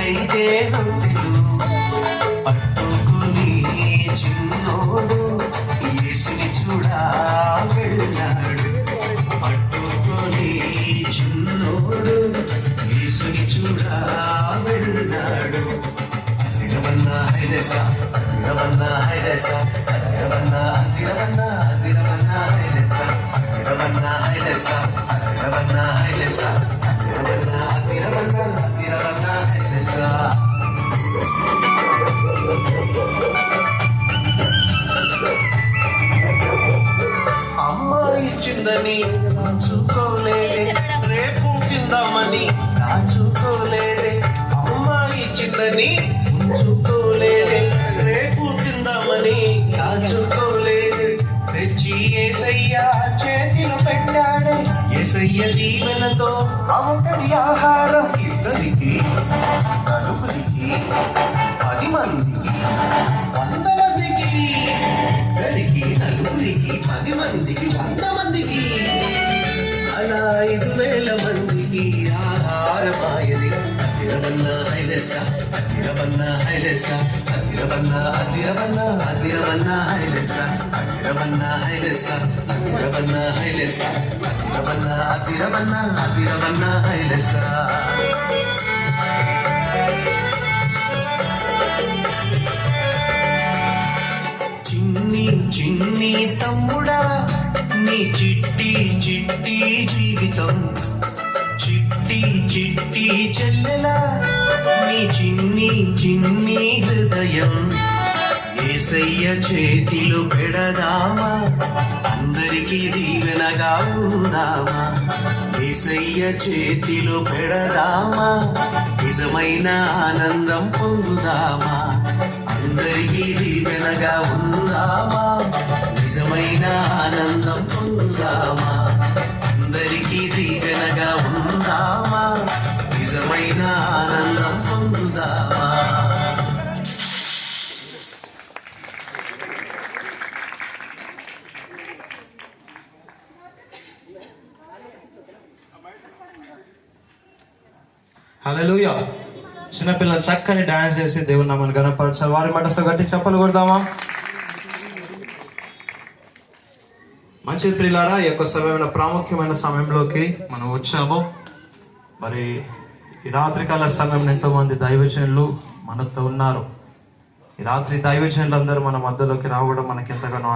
5 రొట్టెలు పట్టుకుని చిన్నోడు యేసుని చూడా వెళ్ళాడు. పట్టుకొని చిన్నోడు యేసుని చూడా వెళ్ళాడు. అదిరవన్నా హైలెస అదిరవన్నా హైలెస అదిరవన్నా అదిరవన్నా అదిరవన్నా హైలెస అదిరవన్నా హైలెస అదిరవన్నా హైలెస అదిరవన్నా అదిరవన్నా అదిరవన్నా హైలెస. అమ్మాయి చిందని చూసుకోలేదే, రేపు తిందామని దాచుకోలేదే. అమ్మాయి చిందని ఉంచుకోలేదే, రేపు తిందామని దాచుకోలేదే. తెచ్చి యేసయ్య చేతిలో పెట్టాడే, యేసయ్య దీవెనతో అవకడి ఆహారం ఇద్దరికి, నలుగురికి, 10 మందికి, 100 మందికి, ఇద్దరికి, నలుగురికి, 10 మందికి, 100 మందికి, అలా 5,000 మందికి ఆహారమాయది. అదిరవన్నా హైలెస అదిరవన్నా హైలెస అదిరవన్నా అదిరవన్నా అదిరవన్నా హైలెస అదిరవన్నా హైలెస అదిరవన్నా హైలెస అదిరవన్నా అదిరవన్నా అదిరవన్నా హైలెస. చిన్ని చిన్ని తమ్ముడా, నీ చిట్టి చిట్టి జీవితం, చిట్టి చిట్టి చెల్లెలా, నీ చిన్ని చిన్ని హృదయం యేసయ్య చేతిలో పెడదామా, అందరికీ దీవెనగా ఉందామా. యేసయ్య చేతిలో పెడదామా, నిజమైన ఆనందం పొందుదామా. అందరికీ దీవెనగా ఉందామా, నిజమైన ఆనందం పొందుదామా. అందరికీ దీవెనగా ఉందామా, నిజమైన ఆనందం పొందుదామా. హల్లెలూయా. చిన్నపిల్లలు చక్కని డాన్స్ చేసి దేవుని నామాన్ని గణపరచాలి. వారి మటస్తో గట్టి చప్పలు కొడదామా. మంచి ప్రియులారా, ఈ యొక్క సమయమైన ప్రాముఖ్యమైన సమయంలోకి మనం వచ్చాము. మరి ఈ రాత్రికాల సమయం ఎంతో మంది దైవజనులు మనతో ఉన్నారు. ఈ రాత్రి దైవజనులు అందరూ మన మధ్యలోకి రావడం మనకి ఎంతగానో